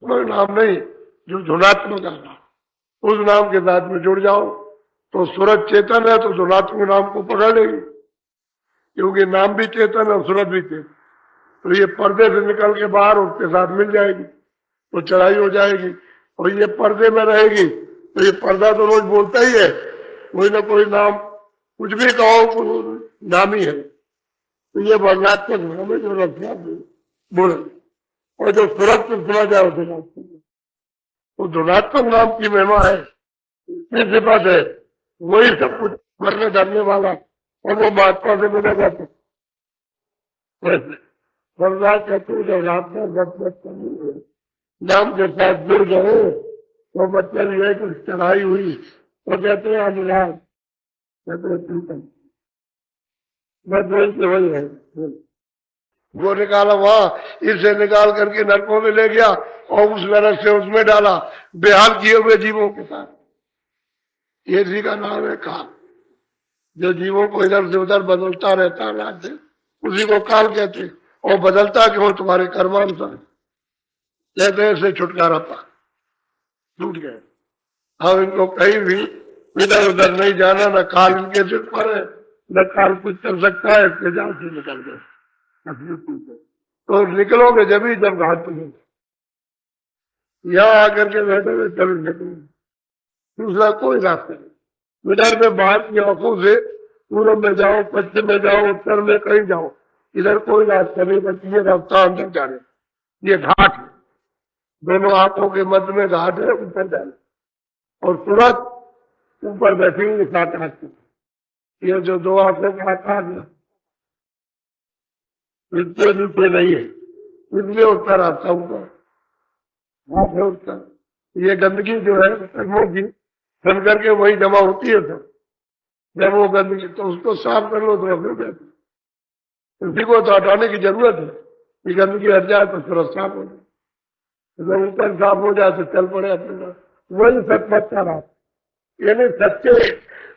कोई नाम नहीं जो धुनात्मक नाम, उस नाम के साथ में जुड़ जाओ तो सूरत चेतन है तो धुनात्मक नाम को पकड़ लेगी, क्योंकि नाम भी चेतन है सूरत भी चेतन। तो ये पर्दे से निकल के बाहर उसके साथ मिल जाएगी तो चढ़ाई हो जाएगी, और ये पर्दे में रहेगी तो ये पर्दा तो रोज बोलता ही है, कोई ना कोई नाम, कुछ भी कहो नाम ही है। तो ये वर्णात्मक नाम है जो रक्षा बोले, और जो सूरत से सुना जाए उसे तो धुनात्मक नाम की महिमा है, सिफत है, वही सब कुछ मरने धरने वाला, और वो महात्मा से मिला जाता कहते नाम के साथ जुड़ गए तो मतलब यह कुछ चढ़ाई हुई तो कहते हैं अनुराग, कहते हैं चिंतन, बस वही है। वो निकाला वहां, इसे निकाल करके नरकों में ले गया और उस नरक से उसमें डाला, बेहाल किए हुए जीवों के साथ। ये जी का नाम है काल, जो जीवों को इधर से उधर बदलता रहता है राज्य, उसी को काल कहते। और बदलता क्यों? तुम्हारे कर्मानुसार। कहते हैं से छुटकारा पा, छूट गए। हम इनको कहीं भी इधर उधर नहीं जाना, न काल इनके सिर पर है, न काल कुछ कर सकता है, इसके जाल से निकल गए। तो निकलोगे जब ही जब घाट पे यहाँ आकर के बैठे हुए तभी निकलोगे, दूसरा कोई रास्ता नहीं। इधर में बाहर की आंखों से पूर्व में जाओ, पश्चिम में जाओ, उत्तर में कहीं जाओ, इधर कोई रास्ता नहीं, बल्कि ये रास्ता अंदर जाने, ये घाट है, दोनों आंखों के मध्य में घाट है, ऊपर जाने। और सूरत ऊपर बैठी हुई साथ आती, ये जो दो आंखों का आकार है इससे नीचे नहीं है, इसलिए उसका रास्ता ऊपर घाट है उसका। ये गंदगी जो है कर्मों की बन करके वही जमा होती है, सब जब वो गंदगी तो उसको साफ कर लो तो हो जाती, उसी को तो हटाने की जरूरत है कि गंदगी हट जाए तो सूरत साफ हो जाए, जब ऊपर साफ हो जाए तो चल पड़े अपने। वही सतमत का रास्ता, यानी सच्चे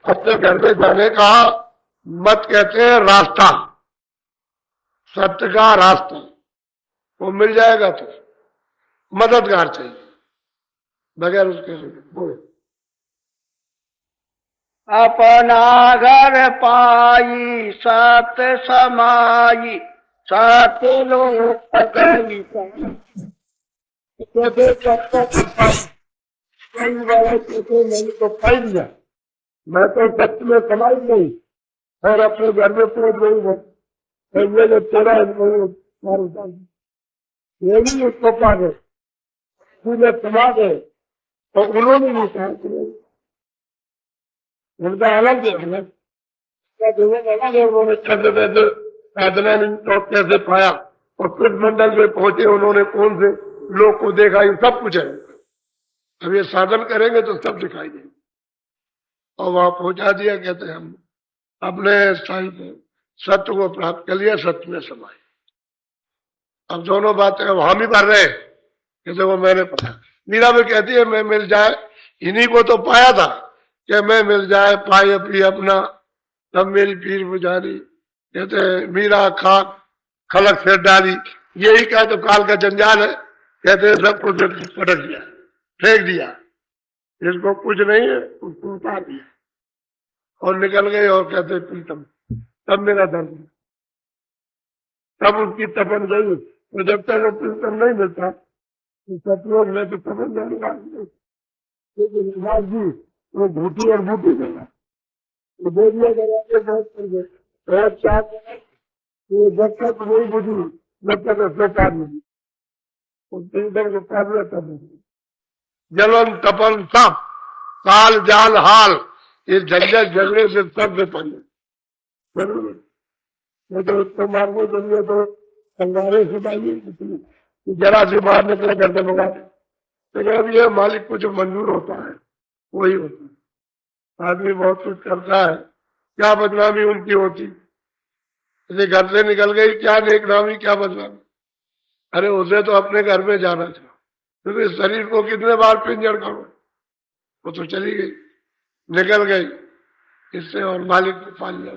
अपने घर में जाने का मत कहते हैं रास्ता, सत्य का रास्ता वो मिल जाएगा तो मददगार चाहिए, बगैर उसके बोले अपना घर पाई सत समाई सत लोक मैंने तो पाई दिया, मैं तो सत्य में समाई नहीं और अपने घर में पहुंच गई हूँ, ये जो तेरा ये भी उसको पा गए, पूरे समा गए। तो उन्होंने भी कहा उनका अलग है, अलग है, उन्होंने साधना नहीं तो कैसे पाया, और फिर मंडल में पहुंचे उन्होंने कौन से लोग को देखा, ये सब कुछ है। अब ये साधन करेंगे तो सब दिखाई देंगे। और वहां पहुंचा दिया, कहते हैं हम अपने स्थान पर सत्य को प्राप्त कर लिया, सत्य में समाये। अब दोनों बातें हम ही भर रहे, जैसे वो मैंने पढ़ा। मीरा भी कहती है मैं मिल जाए, इन्हीं को तो पाया था कि मैं मिल जाए पाए अपनी अपना, तब मेरी पीर बुझारी। कहते हैं मीरा खाक खलक से डाली, यही क्या तो काल का जंजाल है। कहते हैं सब कुछ पटक दिया, फेंक दिया, जिसको कुछ नहीं है उसको उतार दिया और निकल गए। और कहते प्रीतम तब मेरा दर्द, तब उसकी तपन गई। तो जब तक वो प्रीतम नहीं मिलता तो सतलोक में तो तपन जाने वाली, लेकिन जी वो भूटी और बूटी देगा, वो दे दिया गया बहुत कर गए। जब तक वही बुझी जब तक सरकार नहीं, प्रीतम को पार तब जलन तपन सब काल जाल हाल, ये झंझट झगड़े से सब में पड़े तो मार्गो जरिए तो संगारे से डालिए, जरा से बाहर निकले करते मंगाते। लेकिन अब ये मालिक को जो मंजूर होता है वही होता है। आदमी बहुत कुछ करता है, क्या बदनामी उनकी होती, जैसे घर से निकल गई क्या नेक नामी क्या बदनामी। अरे उसे तो अपने घर में जाना था, क्योंकि तो शरीर को कितने बार पिंजर करो, वो तो चली गई, निकल गई इससे, और मालिक को पा लिया।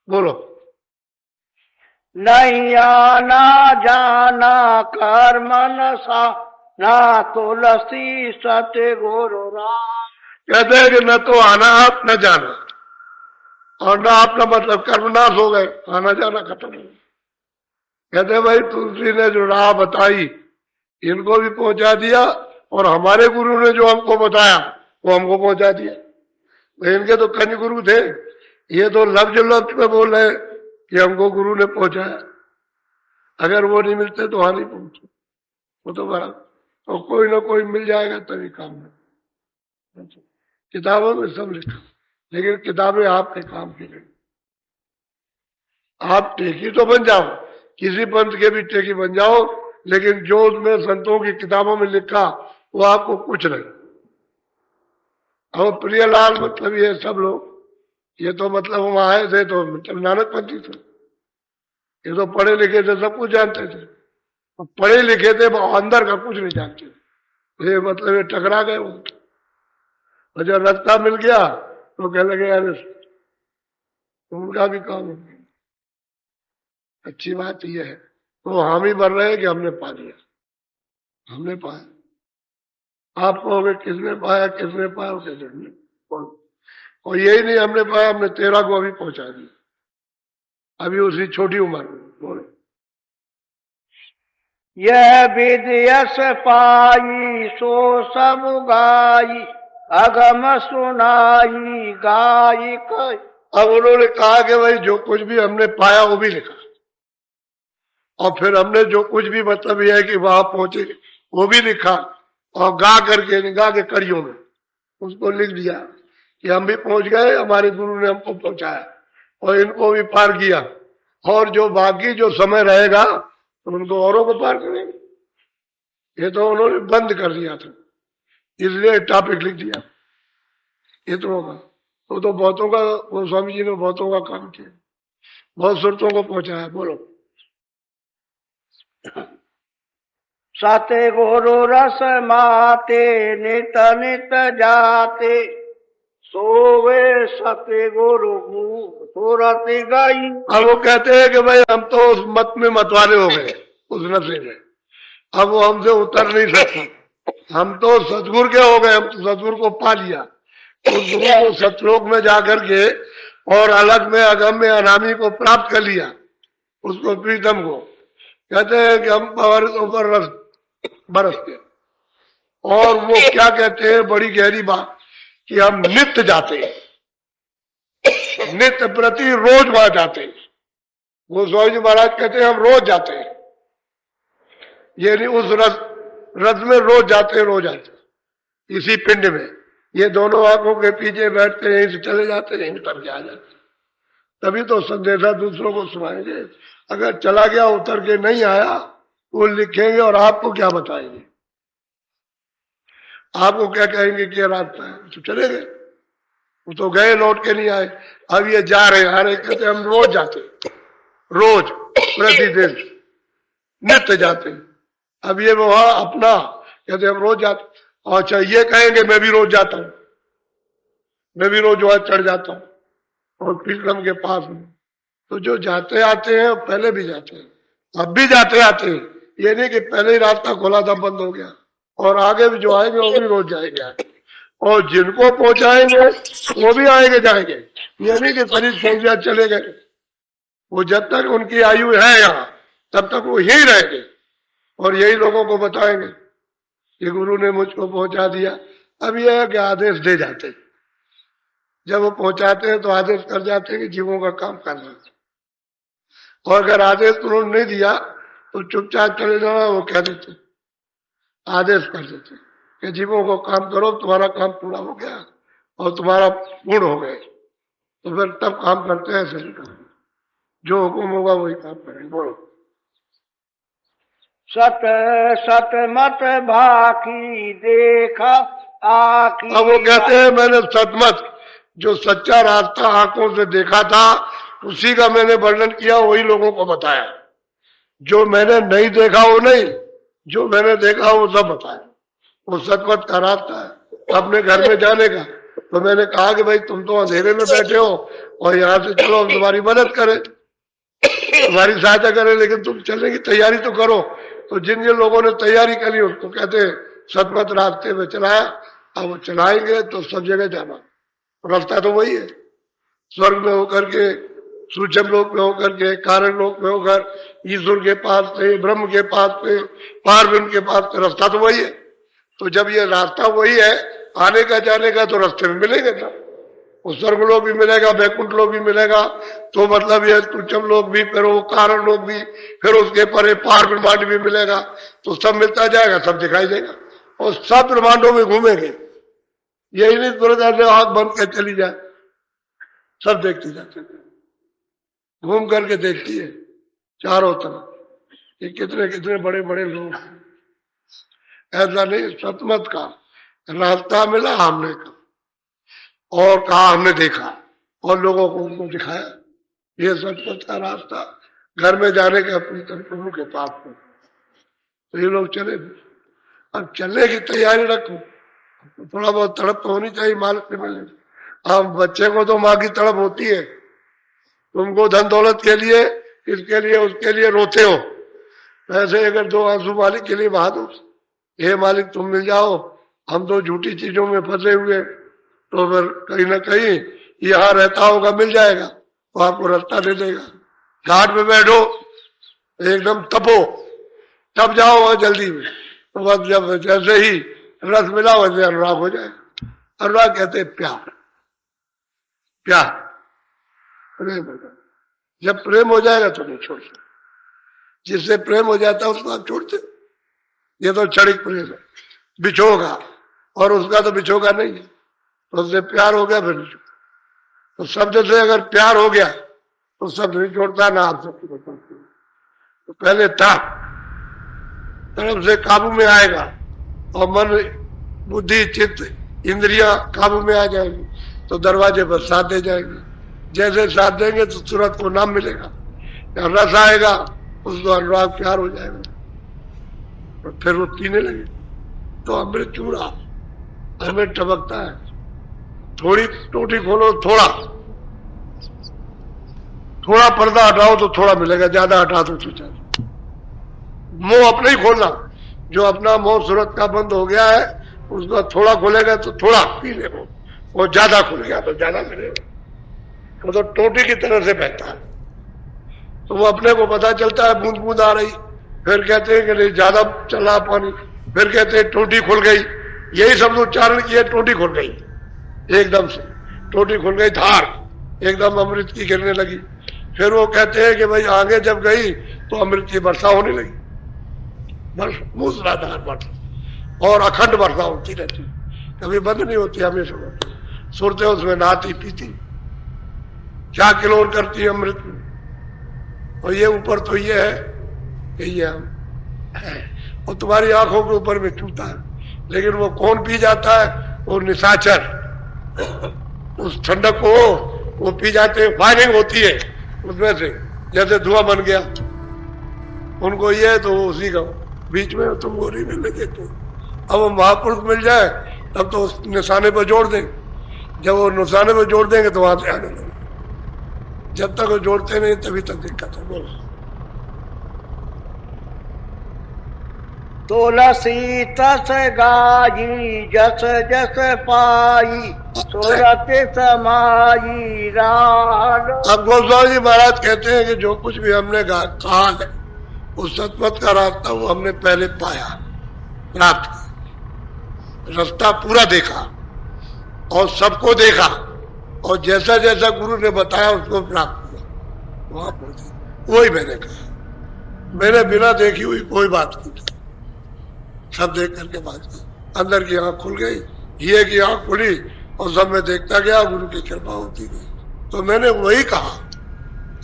बोलो नहीं आना जाना कर्म नशा ना तुलसी सत्य गुरु राम। कहते हैं कि न तो आना आप न जाना, और ना आपका मतलब कर्मनाश हो गए, आना जाना खत्म हो गया। कहते हैं भाई तुलसी ने जो राह बताई इनको भी पहुंचा दिया, और हमारे गुरु ने जो हमको बताया वो हमको पहुंचा दिया। तो इनके तो कन्या गुरु थे, ये तो लफ्ज लफ्ज में बोल रहे कि हमको गुरु ने पहुंचाया। अगर वो नहीं मिलते तो वहां नहीं पहुंचे, वो तो बड़ा, तो कोई ना कोई मिल जाएगा तभी काम में। किताबों में सब लिखा, लेकिन किताबें आपके काम की नहीं। आप टेकी तो बन जाओ, किसी पंथ के भी टेकी बन जाओ, लेकिन जो उसमें संतों की किताबों में लिखा वो आपको कुछ नहीं। और प्रियलाल मतलब ये सब लोग, ये तो मतलब हम आए थे तो मतलब नानक पंथी थे, ये तो पढ़े लिखे थे, सब कुछ जानते थे। पढ़े लिखे थे वो अंदर का कुछ नहीं जानते, ये मतलब ये टकरा गए वो। और जब रास्ता मिल गया तो कहने लगे यार उनका भी काम हो गया। अच्छी बात यह है, तो हम ही बन रहे हैं कि हमने पा लिया, हमने पाया। आप कहोगे किसने पाया, किसने पाया, कैसे हमने, और यही नहीं हमने पाया, हमने 13 को अभी पहुंचा दिया, अभी उसी छोटी उम्र में। बोले यह विद्यस पाई सो सब गाई, अगम सुनाई गाई कई। अब उन्होंने कहा कि भाई जो कुछ भी हमने पाया वो भी लिखा, और फिर हमने जो कुछ भी मतलब यह है कि वहां पहुंचे वो भी लिखा, और गा करके गा के कड़ियों में उसको लिख दिया कि हम भी पहुंच गए, हमारे गुरु ने हमको पहुंचाया और इनको भी पार किया, और जो बाकी जो समय रहेगा तो उनको औरों को पार करेंगे। ये तो उन्होंने बंद कर दिया था, इसलिए टॉपिक लिख दिया इतनों का। तो बहुतों का, वो स्वामी जी ने बहुतों का काम किया, बहुत सुरतों को पहुंचाया। बोलो सत्य गुरु रस माते नित नित जाते, सोवे सत्य गुरु सूरत गई। अब वो कहते हैं कि भाई हम तो उस मत में मतवाले हो गए, उस नशे में, अब वो हमसे उतर नहीं सकता। हम तो सतगुरु के हो गए, हम तो सतगुरु को पा लिया, उस गुरु को सतलोक में जाकर के और अलग में अगम में अनामी को प्राप्त कर लिया, उसको प्रीतम को। कहते हैं कि हम बारिशों पर रस बरस गए, और वो क्या कहते हैं, बड़ी गहरी बात, कि हम नित्य जाते हैं, नित्य प्रति रोज वहां जाते हैं। गोस्वामी जी महाराज कहते हैं हम रोज जाते हैं, ये नहीं उस रस में रोज जाते हैं, रोज आते हैं इसी पिंड में। ये दोनों आंखों के पीछे बैठते हैं, यहीं से चले जाते हैं, यहीं तक आ जाते हैं। तभी तो संदेशा दूसरों को सुनाएंगे। अगर चला गया उतर के नहीं आया वो लिखेंगे, और आपको क्या बताएंगे, आपको क्या कहेंगे कि ये रास्ता है, तो चले गए, वो तो गए लौट के नहीं आए। अब ये जा रहे आ रहे, कहते हम रोज जाते, रोज प्रतिदिन नित्य जाते। अब ये वहां अपना कहते हम रोज जाते, और अच्छा ये कहेंगे मैं भी रोज जाता हूं, मैं भी रोज वहां चढ़ जाता हूं और कृष्ण के पास में। तो जो जाते आते हैं पहले भी जाते हैं, अब भी जाते आते हैं, ये नहीं कि पहले ही रास्ता खोला था बंद हो गया, और आगे भी जो आएंगे वो भी रोज जाएंगे, और जिनको पहुंचाएंगे वो भी आएंगे जाएंगे। ये नहीं कि फरीद फौजिया चले गए, वो जब तक उनकी आयु है यहाँ तब तक वो यही रहेंगे, और यही लोगों को बताएंगे कि गुरु ने मुझको पहुंचा दिया। अब यह है कि आदेश दे जाते हैं, जब वो पहुंचाते हैं तो आदेश कर जाते हैं कि जीवों का काम करना, और अगर आदेश उन्होंने नहीं दिया तो चुपचाप चले जाना, वो कह देते, आदेश कर देते कि जीवों को काम करो, तुम्हारा काम पूरा हो गया और तुम्हारा पूर्ण हो गए, तो फिर तब काम करते हैं। ऐसे नहीं करते, जो हुक्म होगा वही काम करेंगे। बोलो सत सत मत भाकी देखा आकी। अब वो कहते हैं मैंने सतमत, जो सच्चा रास्ता आंखों से देखा था उसी का मैंने वर्णन किया, वही लोगों को बताया। जो मैंने नहीं देखा वो नहीं, जो मैंने देखा वो सब बताया। वो सतमत का रास्ता है अपने घर में जाने का। तो मैंने कहा कि भाई तुम तो अंधेरे में बैठे हो और यहाँ से चलो, हम तुम्हारी मदद करें, तुम्हारी सहायता करें, लेकिन तुम चलने की तैयारी तो करो। तो जिन जिन लोगों ने तैयारी करी उसको कहते हैं सतपथ रास्ते में चलाया। अब वो चलाएंगे तो सब जगह जाना, रास्ता तो वही है, स्वर्ग में होकर के, सूक्ष्म लोक में होकर के, कारण लोक में होकर, ईश्वर के पास से, ब्रह्म के पास से, पार ब्रह्म के पास से, रास्ता तो वही है। तो जब ये रास्ता वही है आने का जाने का, तो रास्ते में मिलेंगे ना, वो स्वर्ग लोक भी मिलेगा, वैकुंठ लोक भी मिलेगा, तो मतलब ये सूक्ष्म लोक भी, फिर वो कारण लोक भी, फिर उसके परे पार ब्रह्मांड भी मिलेगा, तो सब मिलता जाएगा, सब दिखाई देगा और सब ब्रह्मांडों में घूमेंगे। यही नहीं तुरंत ऐसे आंख बंद कर चली जाए, सब देखती जाती है, घूम करके देखती है चारों तरफ कि कितने कितने बड़े बड़े लोग। ऐसा नहीं, सतमत का रास्ता मिला हमने का, और कहा हमने देखा और लोगों को उनको दिखाया। ये सतपथ का रास्ता घर में जाने का प्रीतम प्रभु के पास में, तो ये लोग चले। अब चलने की तैयारी रखो, थोड़ा बहुत तड़प तो होनी चाहिए मालिक से मिलने। अब बच्चे को तो माँ की तड़प होती है, तुमको धन दौलत के लिए, इसके लिए उसके लिए रोते हो, वैसे अगर दो आंसू मालिक के लिए बहा दो, हे मालिक तुम मिल जाओ, हम तो झूठी चीजों में फंसे हुए, तो फिर कहीं ना कहीं यहाँ रहता होगा, मिल जाएगा, वो आपको रास्ता दे देगा। घाट पे बैठो एकदम तपो, तब जाओ वहां जल्दी में, तो बस जब जैसे ही रस मिला वैसे अनुराग हो जाएगा। अनुराग कहते हैं प्यार, प्यार प्रेम होगा। जब प्रेम हो जाएगा तो नहीं छोड़ते, जिससे प्रेम हो जाता है उसको आप छोड़ते। ये तो क्षणिक प्रेम है, बिछोगा, और उसका तो बिछोगा नहीं है, तो उससे प्यार हो गया फिर नहीं छोड़ता। तो शब्द से अगर प्यार हो गया तो शब्द नहीं छोड़ता, ना आप सबकी बताते। तो पहले तरफ से काबू में आएगा, और मन बुद्धि चित्त इंद्रिया काबू में आ जाएंगी, तो दरवाजे पर साथ दे जाएंगे। जैसे साथ देंगे तो तुरंत को नाम मिलेगा, या रस आएगा, उसको अनुराग प्यार हो जाएगा, और फिर वो पीने लगे। तो अमृत चूड़ा अमृत टपकता है। थोड़ी टोटी खोलो, थोड़ा पर्दा हटाओ तो थोड़ा मिलेगा, ज्यादा हटा दो तो ज्यादा। मुंह अपने ही खोलना, जो अपना मुंह सूरत का बंद हो गया है उसका थोड़ा खोलेगा तो थोड़ा पी ले, वो ज्यादा खुल गया तो ज्यादा मिलेगा। वो तो टोटी की तरह से बहता है, तो वो अपने को पता चलता है बूंद बूंद आ रही, फिर कहते हैं कि नहीं ज्यादा चला पानी, फिर कहते हैं टोटी खुल गई। यही शब्द उच्चारण किए, टोटी खुल गई, एकदम से टोटी खुल गई, धार एकदम अमृत की गिरने लगी। फिर वो कहते हैं कि भाई आगे जब गई तो अमृत की वर्षा होने लगी, मूसलाधार वर्षा, और अखंड वर्षा होती रहती, कभी बंद नहीं होती, हमेशा सुरते उसमें नहाती पीती, क्या किलोर करती अमृत में। और ये ऊपर तो ये है कि ये हम है, और तुम्हारी आंखों के ऊपर में छूता है, लेकिन वो कौन पी जाता है? वो निशाचर, उस ठंडक को वो पी जाते हैं, फायरिंग होती है उसमें से, जैसे धुआं बन गया उनको ये, तो उसी का बीच में तुमको नहीं मिलने देते। अब वो महापुरुष मिल जाए तब तो उस निशाने पर जोड़ देंगे, जब वो निशाने पर जोड़ देंगे तो वहां से आने लगे, जब तक वो जोड़ते नहीं तभी तक दिक्कत है। बोलो। तुलसी तस गाई जस जस पाई, सुरत समाई राल। अब गोस्वामी जी महाराज कहते हैं कि जो कुछ भी हमने कहा है उस सतपथ का रास्ता वो हमने पहले पाया, प्राप्त किया, रास्ता पूरा देखा और सबको देखा, और जैसा जैसा गुरु ने बताया उसको प्राप्त किया, वहां पहुंचे। वही मैंने कहा, मैंने बिना देखी हुई कोई बात नहीं, सब देख करके बात की। अंदर की आंख खुल गई, ये की आंख खुली, और सब में देखता गया, गुरु की कृपा होती गई। तो मैंने वही कहा,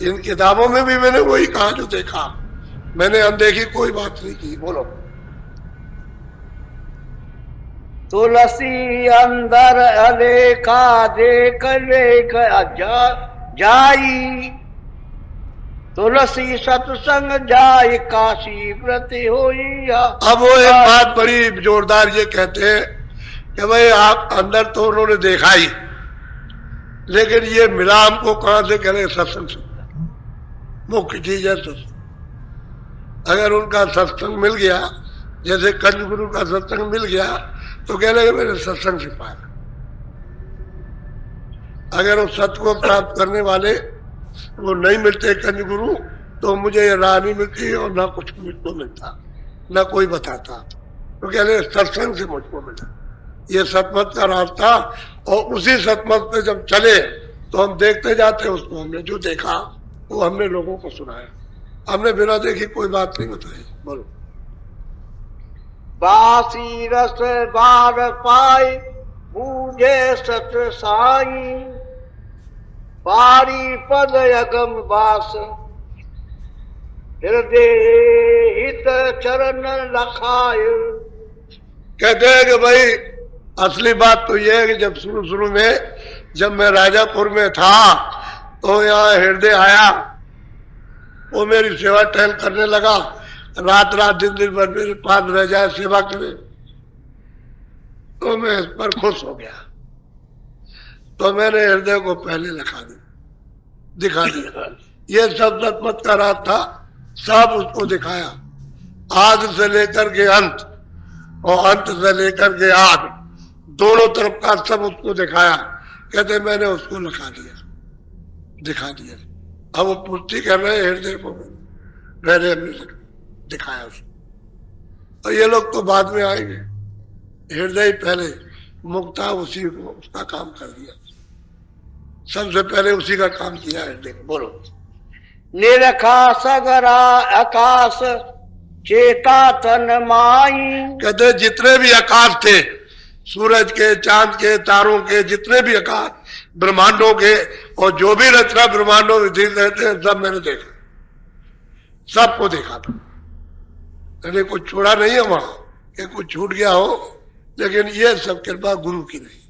इन किताबों में भी मैंने वही कहा जो देखा, मैंने अनदेखी कोई बात नहीं की। बोलो। तुलसी अंदर अलेखा देख लेख जाई, तुलसी सत्संग जाय काशी व्रति होई। अब वो एक बात बड़ी जोरदार ये कहते हैं कि भाई आप अंदर तो उन्होंने देखा ही, लेकिन ये मिला हमको कहां से? करें सत्संग से, मुख्य चीज है सत्संग। अगर उनका सत्संग मिल गया, जैसे कंज गुरु का सत्संग मिल गया, तो कह लगे मैंने सत्संग से पाया। अगर वो सत्य को प्राप्त करने वाले वो नहीं मिलते कंज गुरु, तो मुझे ये राह नहीं मिलती और ना कुछ मुझको मिलता, ना कोई बताता। तो कह रहे सत्संग से मुझको मिला ये सतमत का रास्ता। और उसी सतमत पे जब चले तो हम देखते जाते, उसको हमने जो देखा वो हमने लोगों को सुनाया, हमने बिना देखी कोई बात नहीं बताई। बोलो। बासी रस बार पाए बूझे सत साई, पारी पद अगम बास हृदय हित चरण लखाय। कहते हैं कि भाई असली बात तो यह है कि जब शुरू में जब मैं राजापुर में था तो यहाँ हृदय आया, वो मेरी सेवा टहल करने लगा, रात दिन भर मेरे पास रह जाए सेवा करे, तो मैं इस पर खुश हो गया। तो मैंने हृदय को पहले दिखा दिया। ये सब सतमत का रात था, सब उसको दिखाया, आदि से लेकर के अंत और अंत से लेकर के आग, दोनों तरफ का सब उसको दिखाया। कहते मैंने उसको दिखा दिया। अब वो पुष्टि कर रहे हृदय को, मैंने दिखाया उसको। और ये लोग तो बाद में आएंगे, हृदय पहले मुक्ता उसी को उसका काम कर दिया, सबसे पहले उसी का काम किया हृदय। बोलो। निरखा सगरा आकाश चेता तन माई। कहते जितने भी आकाश थे, सूरज के, चांद के, तारों के, जितने भी आकाश ब्रह्मांडों के, और जो भी रचना ब्रह्मांडों में रहते हैं, सब मैंने देखा, सबको देखा था। मैंने कुछ छोड़ा नहीं है वहां कि कुछ छूट गया हो, लेकिन ये सब कृपा गुरु की नहीं,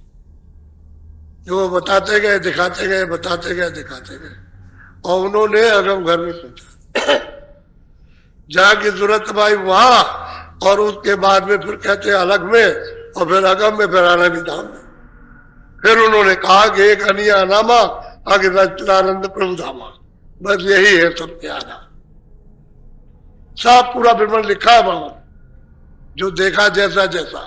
जो बताते गए दिखाते गए, बताते गए दिखाते गए, और उन्होंने अगम घर में पहुंचा। जहां की जरूरत भाई वहां, और उसके बाद में फिर कहते अलग में, और फिर अगम में, फिर आनंद धाम में। फिर उन्होंने कहा कि एक अनिया नामा आगे सच्चिदानंद प्रभु धामा, बस यही है सब प्यारा। सब पूरा ब्रह्मांड लिखा है बाबा, जो देखा जैसा जैसा,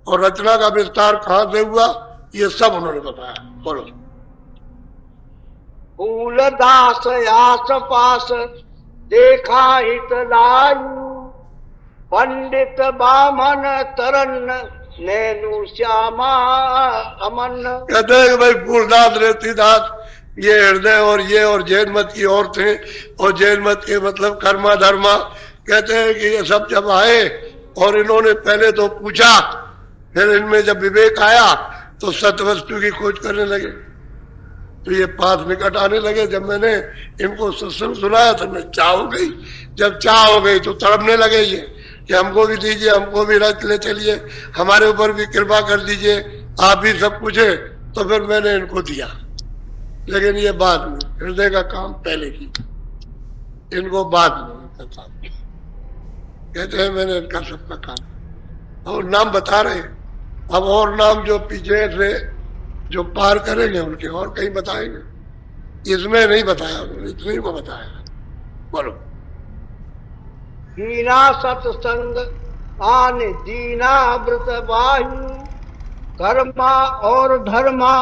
और रचना का विस्तार कहां से हुआ ये सब उन्होंने बताया। बोलो। फूल दास आस पास देखा हित लायु, पंडित बामन तरन नैनु श्यामा अमन। कहते हैं कि भाई फूलदास रेतीदास ये हृदय और जैन मत की और थे, और जैन मत के मतलब कर्मा धर्मा। कहते हैं कि ये सब जब आए और इन्होंने पहले तो पूछा, फिर इनमें जब विवेक आया तो सत्य वस्तु की खोज करने लगे, तो ये पास निकट आने लगे। जब मैंने इनको सत्संग सुनाया तो मैं चाह हो गई। जब चाह हो गई तो तड़पने लगे ये कि हमको भी दीजिए, हमको भी रख ले चलिए, हमारे ऊपर भी कृपा कर दीजिए, आप भी सब कुछ है। तो फिर मैंने इनको दिया, लेकिन ये बाद में, हृदय का काम पहले की, इनको बाद में इनका काम। कहते हैं मैंने इनका सबका काम, और नाम बता रहे। अब और नाम जो पीछे से जो पार करेंगे उनके और कहीं बताएंगे, इसमें नहीं बताया उन्होंने, इतने को बताया। बोलो। दीना सत्संग आन दीना व्रत वायु, कर्मा और धर्मा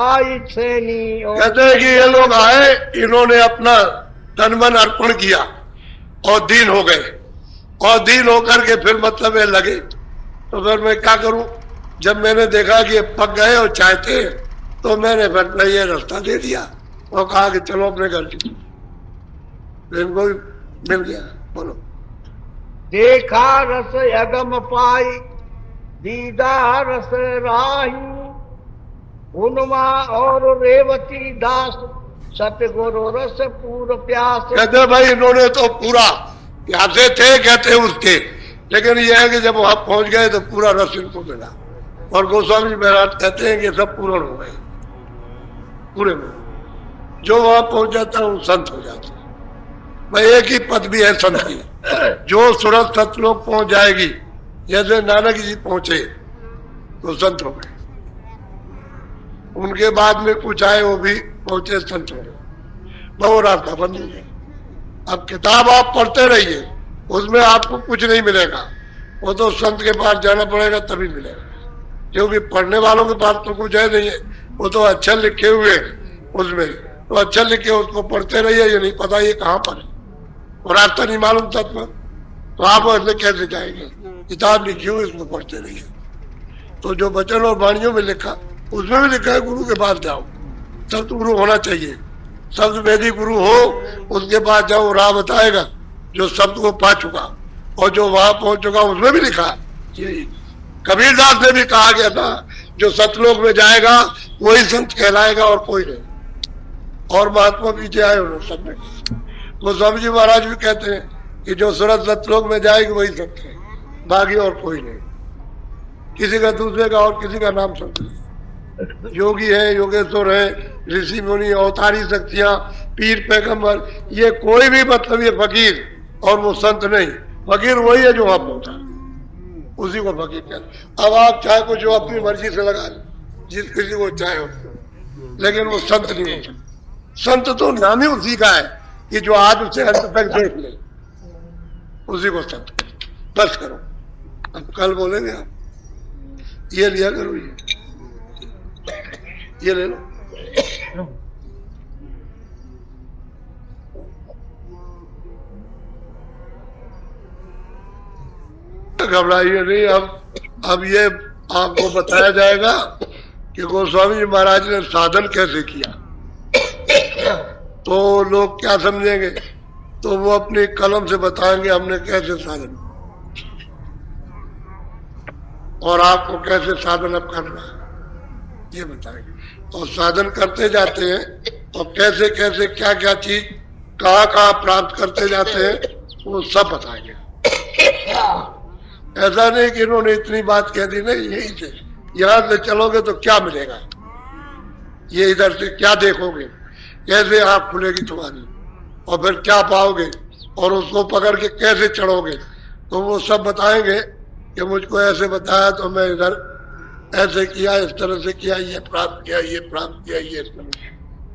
आई श्रेणी। कहते हैं कि ये लोग आए, इन्होंने अपना तन मन अर्पण किया और दीन हो गए, और दीन होकर के फिर मतलब ये लगे। तो फिर मैं क्या करूं, जब मैंने देखा कि ये पक गए और चाहते, तो मैंने फिर ये रास्ता दे दिया और कहा कि चलो अपने घर की, इनको भी मिल गया। बोलो। देखा रस अगम पाई दीदा रस राही, उन्मा और रेवती दास सतगुरु रस पूर प्यास। कहते भाई इन्होंने तो पूरा प्यासे थे, कहते उसके, लेकिन यह है कि जब वहां पहुंच गए तो पूरा रस इनको मिला। और गोस्वामी महाराज कहते हैं कि सब पूर्ण हो गए, पूरे में जो वहां पहुंच जाता है वो संत हो जाता है। भाई एक ही पद भी है संत की, जो सूरत सतलोक पहुंच जाएगी, जैसे नानक जी पहुंचे तो संत हो गए, उनके बाद में कुछ आए वो भी पहुंचे संत हो गए, वो रास्ता बंद हो गया। अब किताब आप पढ़ते रहिए, उसमें आपको कुछ नहीं मिलेगा, वो तो संत के पास जाना पड़ेगा तभी मिलेगा, क्योंकि पढ़ने वालों के पास तो कुछ है नहीं है, वो तो अक्षर लिखे हुए हैं उसमें, तो अक्षर लिखे उसको पढ़ते रहिए, ये नहीं पता ये कहाँ पर है और रास्ता नहीं मालूम तत्व, तो आप उसमें कैसे जाएंगे? किताब लिखी हुई उसको पढ़ते रहिए। तो जो वचन और वाणियों में लिखा उसमें भी लिखा है गुरु के पास जाओ, सब्द गुरु होना चाहिए, शब्द वेदी गुरु हो उसके पास जाओ, राह बताएगा जो शब्द को पा चुका और जो वहां पहुंच चुका, उसमें भी लिखा है। कबीरदास ने भी कहा गया था जो सतलोक में जाएगा वही संत कहलाएगा और कोई नहीं। और महात्मा पीछे आए उन्होंने सब में, तो स्वामी जी महाराज भी कहते हैं कि जो सूरत सतलोक में जाएगी वही संत है, बाकी और कोई नहीं, किसी का दूसरे का और किसी का नाम संत नहीं। योगी है, योगेश्वर है, ऋषि मुनि, अवतारी शक्तियां, पीर पैगंबर, ये कोई भी मतलब ये फकीर और वो संत नहीं। फकीर वही है जो आप होता है, उसी को फकीर कहते। अब आप चाहे को जो अपनी मर्जी से लगा ले, जिस किसी को चाहे हो, लेकिन वो संत नहीं होता। संत तो नाम ही उसी का है कि जो आदि से अंत तक देख ले, उसी को संत। बस करो, अब कल बोलेंगे आप ये लिया करो, ये ले लो। घबराइए नहीं। अब ये आपको बताया जाएगा कि गोस्वामी जी महाराज ने साधन कैसे किया, तो लोग क्या समझेंगे, तो वो अपनी कलम से बताएंगे हमने कैसे साधन, और आपको कैसे साधन अब करना है ये बताएंगे। और साधन करते जाते हैं और कैसे कैसे क्या क्या चीज कहाँ कहाँ प्राप्त करते जाते हैं वो सब बताएंगे। ऐसा नहीं कि इन्होंने इतनी बात कह दी, नहीं, यही से यहाँ से चलोगे तो क्या मिलेगा, ये इधर से क्या देखोगे, कैसे आँख खुलेगी तुम्हारी, और फिर क्या पाओगे, और उसको पकड़ के कैसे चढ़ोगे, तो वो सब बताएंगे कि मुझको ऐसे बताया तो मैं इधर ऐसे किया, इस तरह से किया, ये प्राप्त किया, ये प्राप्त किया, ये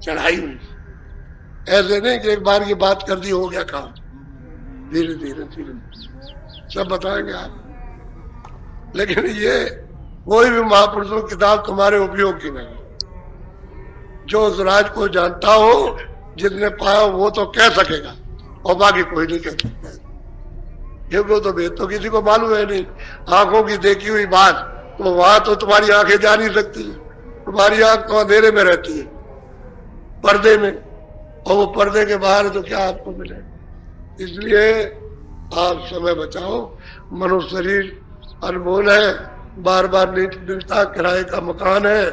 चढ़ाई हुई। ऐसे नहीं कि एक बार की बात कर दी हो गया काम, धीरे धीरे धीरे सब बताएंगे आप। लेकिन ये कोई भी महापुरुषों की किताब तुम्हारे उपयोग की नहीं, जो उस राज को जानता हो, जिसने पाया वो तो कह सकेगा और बाकी कोई नहीं कह सकता, क्योंकि तो भेद तो किसी को मालूम है नहीं। आंखों की देखी हुई बात, तो वहां तो तुम्हारी आंखें जा नहीं सकती, तुम्हारी आंख तो अंधेरे में रहती है, पर्दे में, और वो पर्दे के बाहर तो क्या आपको मिले। इसलिए आप समय बचाओ, मनुष्य शरीर अनमोल है, बार बार नहीं मिलता, किराए का मकान है,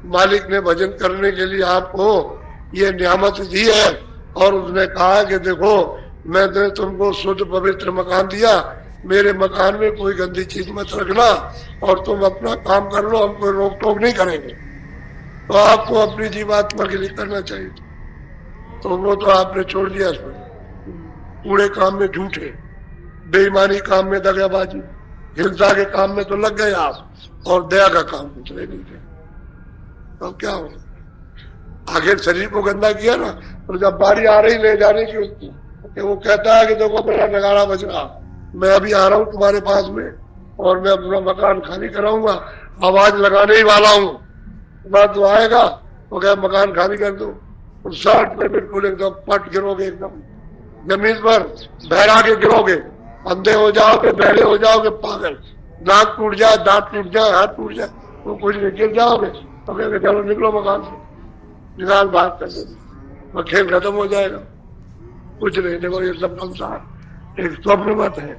मालिक ने भजन करने के लिए आपको ये नियामत दी है, और उसने कहा कि देखो मैंने तुमको शुद्ध पवित्र मकान दिया, मेरे मकान में कोई गंदी चीज मत रखना, और तुम अपना काम कर लो, हम कोई रोक टोक नहीं करेंगे। तो आपको अपनी जीवात्मा के लिए करना चाहिए, तो वो तो आपने छोड़ दिया इसमें, कूड़े काम में झूठे, बेईमानी काम में दगाबाजी, हिंसा के काम में तो लग गए आप, और दया का काम कुछ नहीं थे, तो क्या हो। आगे शरीर को गंदा किया ना, तो जब बारी आ रही ले जाने की उसकी, कि वो कहता है कि देखो मेरा नगाड़ा बज रहा, मैं अभी आ रहा हूँ तुम्हारे पास में, और मैं अपना मकान खाली कराऊंगा, आवाज लगाने ही वाला हूँ, बात तो आएगा तो क्या मकान खाली कर दो, 60 में बिल्कुल एकदम पट गिरोगे, एकदम जमीन पर बहरा के गिरोगे, अंधे हो जाओगे, बहरे हो जाओगे, पागल, नाक टूट जाए, दांत टूट जाए, हाथ टूट जाए, तो कुछ नहीं, गिर जाओगे, तो कहेंगे चलो निकलो मकान से, निकाल बात कर देंगे, खेल खत्म हो जाएगा। कुछ नहीं, देखो ये सब संसार एक स्वप्न मत है,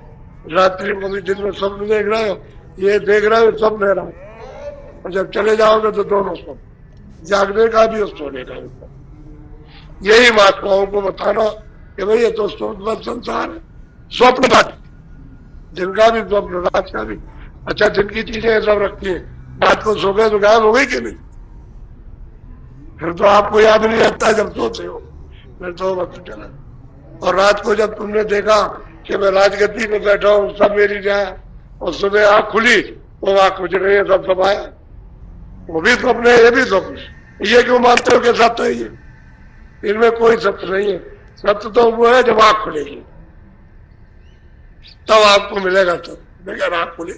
रात्रि को भी दिन में स्वप्न देख रहे हो, ये देख रहे हो स्वप्न रहा, और जब चले जाओगे तो दोनों स्वप्न, जागने का भी और सोने का भी। यही महात्माओं को बताना कि भाई ये तो स्वप्न संसार है, स्वप्न मत, दिन का भी स्वप्न, रात का भी। अच्छा दिन की चीजें सब रखती है, रात को सो गए तो गायब हो गई कि नहीं, फिर तो आपको याद नहीं रहता जब सोते हो, फिर तो वक्त चला। और रात को जब तुमने देखा कि मैं राजगद्दी में बैठा हूँ, सब मेरी जाए, और सुबह आँख खुली वो आँख कुछ नहीं है, सब सफाया, वो भी स्वप्न है, ये भी स्वप्न है। ये क्यों मानते हो कि सत्य है ये? इनमें कोई सत्य नहीं है, सत्य तो वो है जब आँख खुलेगी। तब आपको मिलेगा। तब बगैर आंख खुले,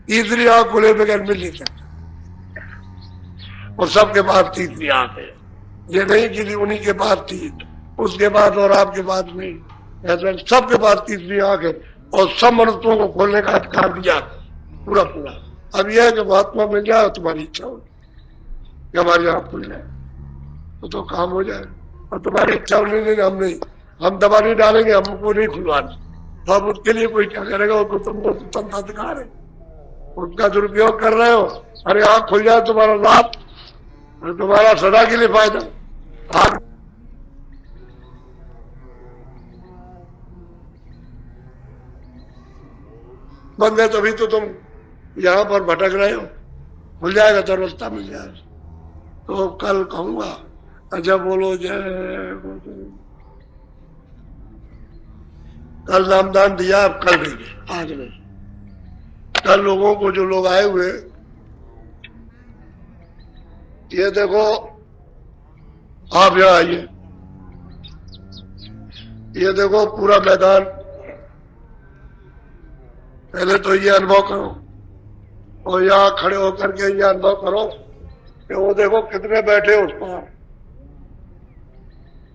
तीसरी आंख खुले बगैर मिल नहीं सकता। और सबके पास तीसरी आंख है, ये नहीं कि उन्हीं के पास थी, उसके पास और आपके पास नहीं, ऐसा सबके पास तीसरी आंख है। और सब मनुष्यों को खोलने का अधिकार दिया पूरा पूरा। अब यह है कि महात्मा मिल जाए, तुम्हारी इच्छा होगी कि हमारी आंख खुल जाए तो काम हो जाए। और तुम्हारी इच्छा होने नहीं, हम नहीं, हम दबा नहीं डालेंगे, हमको नहीं खुलवाना। तो अब उसके लिए कोई क्या करेगा? उसको तुमको स्वतंत्र अधिकार है, उसका दुरुपयोग कर रहे हो। अरे आंख खुल जाए तुम्हारा लाभ, तुम्हारा सदा के लिए फायदा। आंख बंद है तभी तो तुम यहाँ पर भटक रहे हो। खुल जाएगा तो रास्ता मिल जाएगा। तो कल कहूंगा अच्छा बोलो जय गुरुदेव। कल नामदान दिया, अब कल देंगे, आज नहीं। कल लोगों को, जो लोग आए हुए, ये देखो आप यहाँ आइए, ये देखो पूरा मैदान। पहले तो ये अनुभव करो और यहाँ खड़े होकर के ये अनुभव करो कि वो देखो कितने बैठे उस पर।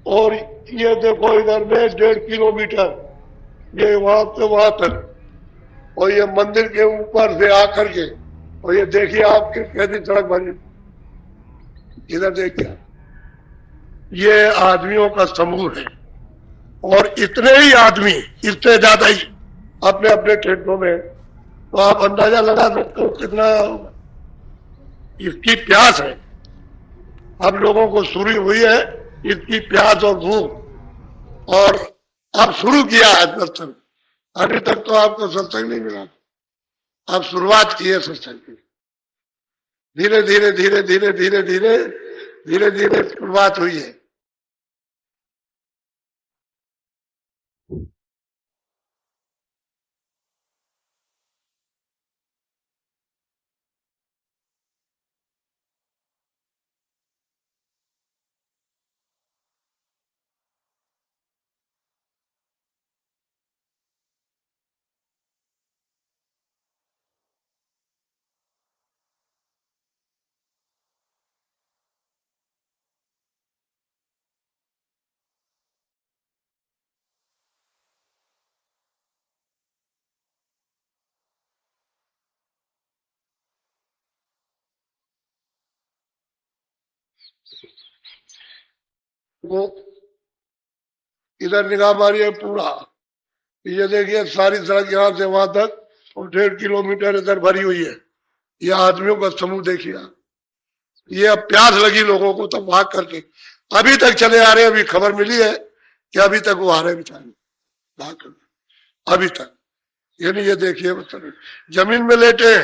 और ये देखो इधर में 1.5 किलोमीटर, ये वहां से वहां तक, और ये मंदिर के ऊपर से आकर के, और ये देखिए आप कैसी सड़क बनी। इधर देखिए, ये आदमियों का समूह है। और इतने ही आदमी, इससे ज्यादा ही अपने अपने क्षेत्रों में, तो आप अंदाजा लगा सकते हो कितना इसकी प्यास है। अब लोगों को शुरू हुई है इसकी प्यास और भूख, और अब शुरू किया है सत्संग। अभी तक तो आपको सत्संग नहीं मिला, अब शुरुआत की है सत्संग की। धीरे धीरे धीरे धीरे धीरे धीरे धीरे धीरे शुरुआत हुई है। वो इधर निगाह मारिए पूरा, ये देखिए सारी सड़क यहाँ से वहां तक, और 1.5 किलोमीटर इधर भरी हुई है। ये आदमियों का समूह देखिए। ये अब प्यास लगी लोगों को, तब भाग करके अभी तक चले आ रहे हैं। अभी खबर मिली है कि अभी तक वो आ रहे बेचारे भाग करके, अभी तक। यानी ये देखिए जमीन में लेटे,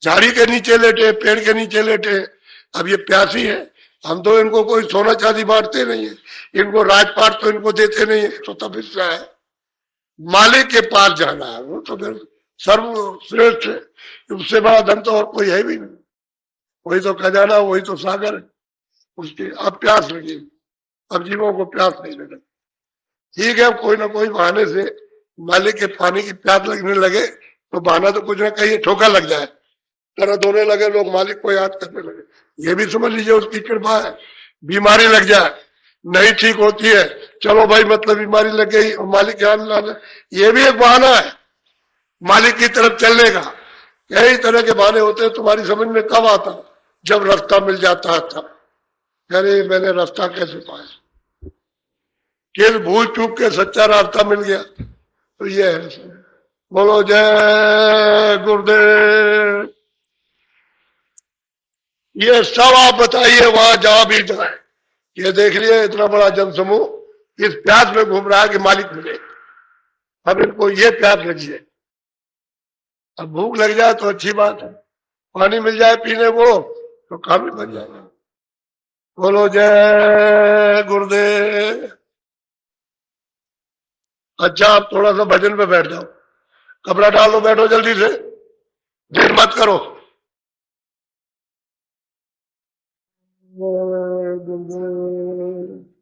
झाड़ी के नीचे लेटे, पेड़ के नीचे लेटे। अब ये प्यासी है। हम तो इनको कोई सोना चांदी बांटते नहीं है, इनको राजपाट तो इनको देते नहीं है। तो तब इसका है मालिक के पास जाना है, वो तो फिर सर्वश्रेष्ठ है। उससे बड़ा धन तो और कोई है भी नहीं। वही तो खजाना, वही तो सागर है उसके। अब प्यास लगी, अब जीवों को प्यास नहीं लगे। ठीक है, कोई ना कोई बहाने से मालिक के पानी की प्यास लगने लगे तो बहाना तो कुछ ना कहीं ठोका लग जाए, तरह होने लगे, लोग मालिक को याद करने लगे। ये भी समझ लीजिए उसकी कृपा है। बीमारी लग जाए, नहीं ठीक होती है, चलो भाई मतलब बीमारी लग गई और मालिक याद लाना, ये भी एक बहाना है मालिक की तरफ चलने का। कई तरह के बहाने होते हैं। तुम्हारी समझ में कब आता? जब रास्ता मिल जाता था। अरे मैंने रास्ता कैसे पाया? किस भूल चूक के सच्चा रास्ता मिल गया। तो ये है। बोलो जय गुरुदेव। ये सब आप बताइए वहां जहां भी जाए। ये देख लिए इतना बड़ा जनसमूह इस प्यास में घूम रहा है कि मालिक मिले। अब इनको ये प्यास लगी है। अब भूख लग जाए तो अच्छी बात है, पानी मिल जाए पीने को तो काम बन जाएगा। बोलो जय गुरुदेव। अच्छा आप थोड़ा सा भजन पे बैठ जाओ, कपड़ा डाल लो, बैठो जल्दी से, देर मत करो। गुरुदेव